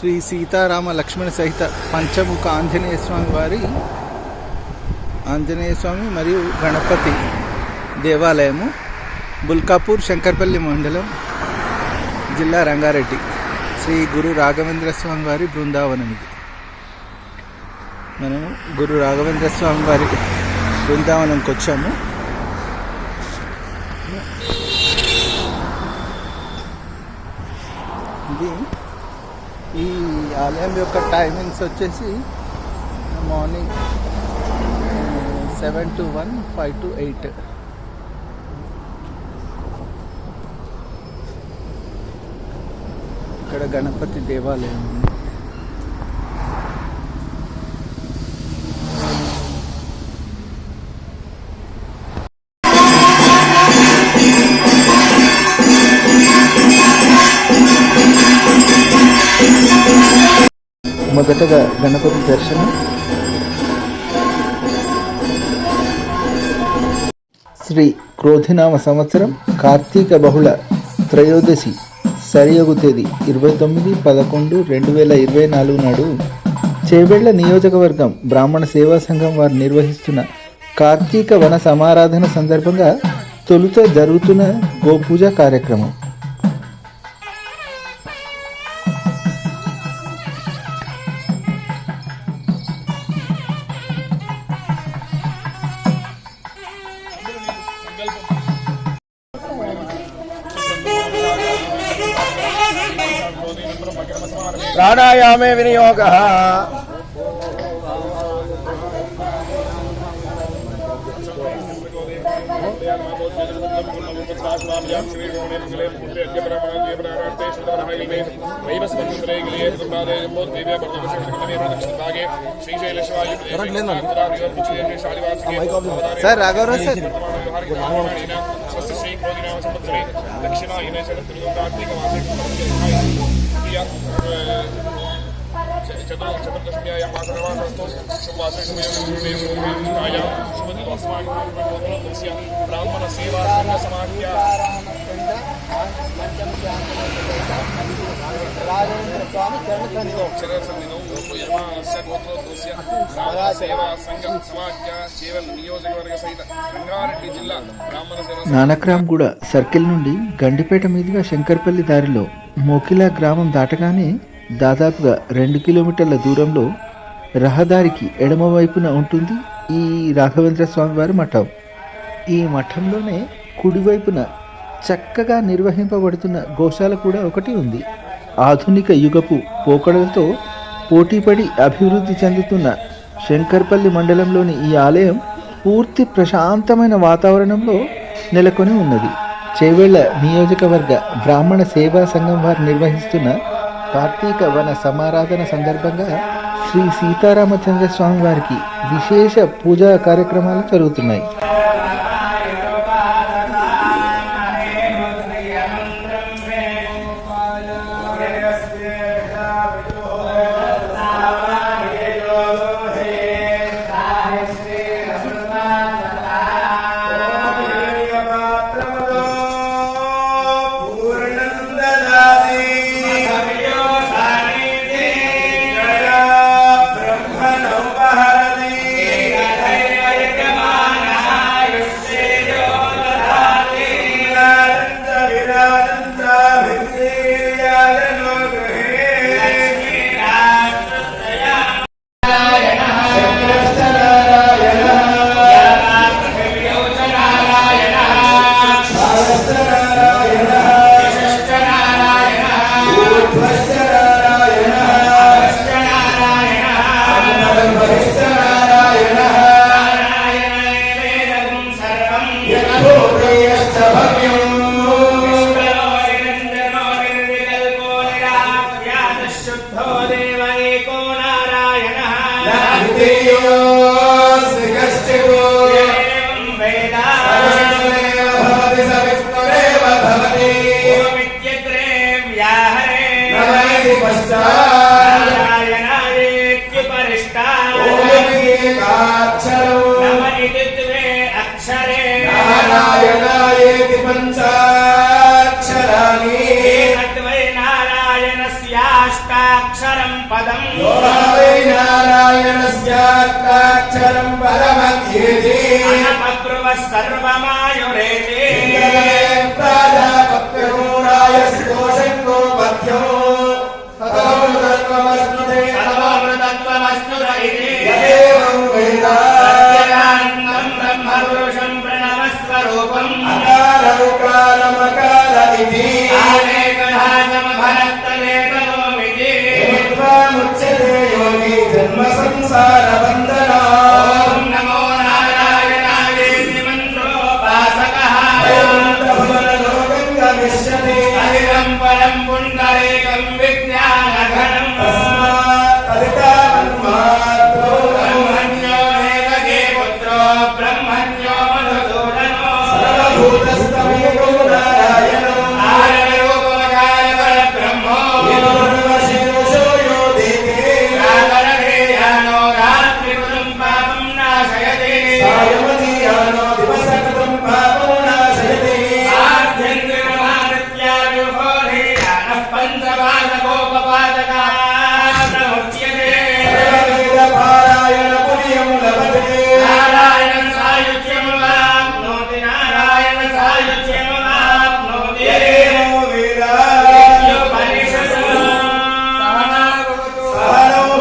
శ్రీ సీతారామ లక్ష్మణ సహిత పంచముఖ ఆంజనేయ స్వామి మరియు గణపతి దేవాలయము, బుల్కాపూర్, శంకర్పల్లి మండలం, జిల్లా రంగారెడ్డి. శ్రీ గురు రాఘవేంద్ర స్వామి వారి బృందావనం ఇది. మనము గురు రాఘవేంద్ర స్వామి వారి బృందావనంకి వచ్చాము. ఇది ఈ ఆలయం యొక్క టైమింగ్స్ వచ్చేసి మార్నింగ్ 7 to 1, 5 to 8. ఇక్కడ గణపతి దేవాలయం ఉంది. మొదటగా గణపతి దర్శనం. శ్రీ క్రోధినామ సంవత్సరం కార్తీక బహుళ త్రయోదశి సరియగు తేదీ 29/11/2024 నాడు చేవెళ్ల నియోజకవర్గం బ్రాహ్మణ సేవా సంఘం వారు నిర్వహిస్తున్న కార్తీక వన సమారాధన సందర్భంగా తొలుత జరుగుతున్న గోపూజ కార్యక్రమం. ప్రాణాయామే వినియోగః. సార్ రాఘవరావు సార్ నానక్రామ్గూడ సర్కిల్ నుండి గండిపేట మీదుగా శంకర్పల్లి దారిలో మోకిలా గ్రామం దాటగానే దాదాపుగా 2 కిలోమీటర్ల దూరంలో రహదారికి ఎడమవైపున ఉంటుంది ఈ రాఘవేంద్ర స్వామి వారి మఠం. ఈ మఠంలోనే కుడివైపున చక్కగా నిర్వహింపబడుతున్న గోశాల కూడా ఒకటి ఉంది. ఆధునిక యుగపు పోకడలతో పోటీపడి అభివృద్ధి చెందుతున్న శంకర్పల్లి మండలంలోని ఈ ఆలయం పూర్తి ప్రశాంతమైన వాతావరణంలో నెలకొని ఉన్నది. చేవెళ్ల నియోజకవర్గ బ్రాహ్మణ సేవా సంఘం వారు నిర్వహిస్తున్న కార్తీక వన సమారాధన సందర్భంగా శ్రీ సీతారామచంద్ర స్వామి వారికి విశేష పూజా కార్యక్రమాలు జరుగుతున్నాయి. నారాయణాయేతి పంచాక్షరాణి నారాయణస్యాష్టాక్షర ఏకాక్షరం పరమధ్యేతి అనపద్రువః సర్వమాయురేతి ప్రాజాపత్యోరాయ స్తోషంగో పథ్యో తదోమృతత్వమశ్నుతే తదోమృతత్వమశ్నురైతి యదేవం వేద సత్యగానందం బ్రహ్మపురుషం ప్రణవస్వరూపం అకారముకారమకార ఇతి ఆనేకధాసమభరత్తనేకలోమితి ముచ్యతే యోగి జన్మ సంసార బంధనా ఓం నమో నారాయణాయేతి మంత్రోపాసకః లోకం గమిష్యతి అదిరం పరం పుండరీకం విజ్ఞానఘనం తదితామన్మాత్రో బ్రహ్మణ్యో ఏకగే పుత్రో బ్రహ్మణ్యో మధుసూదనో సర్వభూతస్తమేకో నారాయణో ఆరూపకార పరబ్రహ్మో శేషో యో దేతే రాగరహేయానో రాత్రికృతం పాపం నాశయతి సాయమదీయానో దివసకృతం పాపం నాశయతి ఆద్యంద్రమాదిత్యాయుహోధేయానః పంచపాదకోపపాదకాః ప్రముచ్యతే సర్వవేద పారాయణ పుణ్యం లభతే నారాయణ సాయుధ్యమువాప్నోతి నారాయణ సాయుధ్యమువాప్నోతి యదేవో వేద ఉపనిషదో సహనో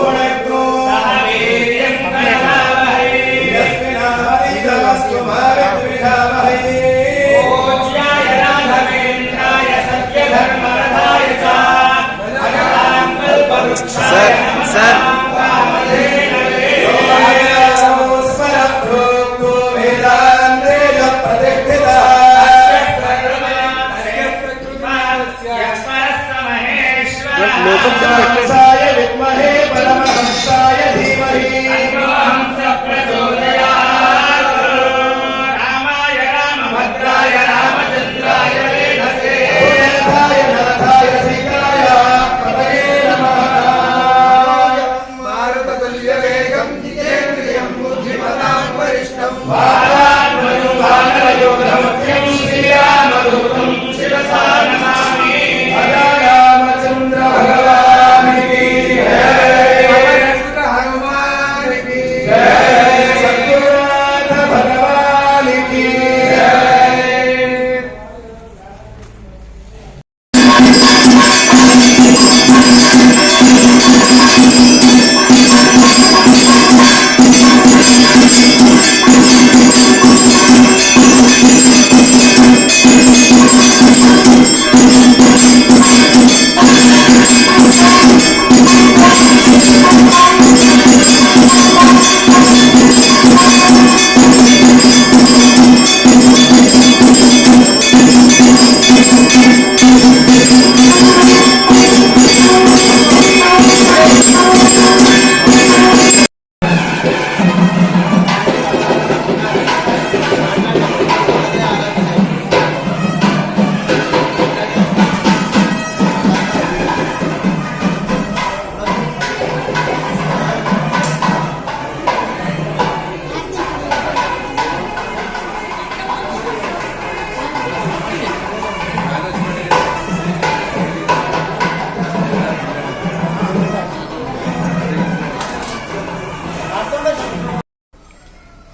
భునక్తో సహ వీర్యం కరవావహై యస్మినావనిదమస్తు మావిద్విషావహై పూజ్యాయ రాఘవేంద్రాయ సత్యధర్మరథాయ చ భగవాన్ కల్పవృక్షాయ నమః కామధేనవే స్వరప్రోక్తో వేదాంతేజ ప్రతిష్ఠితః హంసాయ విద్మహే పరమహంసాయ ధీమహి నాథాయ నాథాయ సీతాయ పతయే నమః మారుతతుల్య వేగం జితేంద్రియం బుద్ధిమతాం వరిష్టం రామచంద్ర భగవానికి హనుమానికి సద్గురునాథ భగవానికి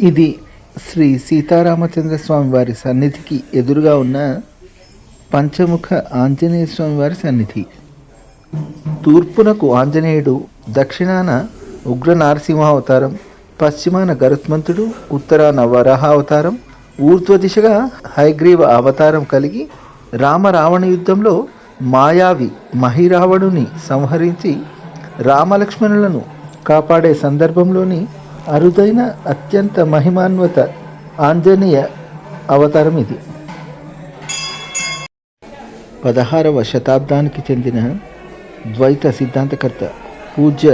ఇది శ్రీ సీతారామచంద్ర స్వామి వారి సన్నిధికి ఎదురుగా ఉన్న పంచముఖ ఆంజనేయ స్వామి వారి సన్నిధి. తూర్పునకు ఆంజనేయుడు, దక్షిణాన ఉగ్ర నారసింహ అవతారం, పశ్చిమాన గరుత్మంతుడు, ఉత్తరాన వరాహ అవతారం, ఊర్ధ్వ దిశగా హయగ్రీవ అవతారం కలిగి రావణ యుద్ధంలో మాయావి మహిరావణుని సంహరించి రామలక్ష్మణులను కాపాడే సందర్భంలోని అరుదైన అత్యంత మహిమాన్విత ఆంజనేయ అవతారం ఇది. 16వ శతాబ్దానికి చెందిన ద్వైత సిద్ధాంతకర్త పూజ్య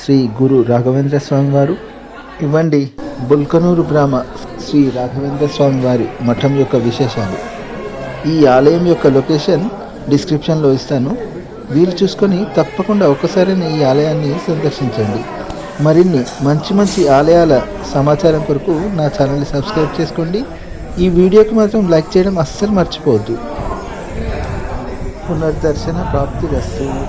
శ్రీ గురు రాఘవేంద్ర స్వామి వారు ఇవ్వండి బుల్కనూరు గ్రామ శ్రీ రాఘవేంద్ర స్వామి వారి మఠం యొక్క విశేషాలు. ఈ ఆలయం యొక్క లొకేషన్ డిస్క్రిప్షన్లో ఇస్తాను. వీలు చూసుకొని తప్పకుండా ఒకసారి ఈ ఆలయాన్ని సందర్శించండి. మరిన్ని మంచి ఆలయాల సమాచారం కొరకు నా ఛానల్ని సబ్స్క్రైబ్ చేసుకోండి. ఈ వీడియోకి మాత్రం లైక్ చేయడం అస్సలు మర్చిపోవద్దు. పునర్దర్శన ప్రాప్తి వస్తువు.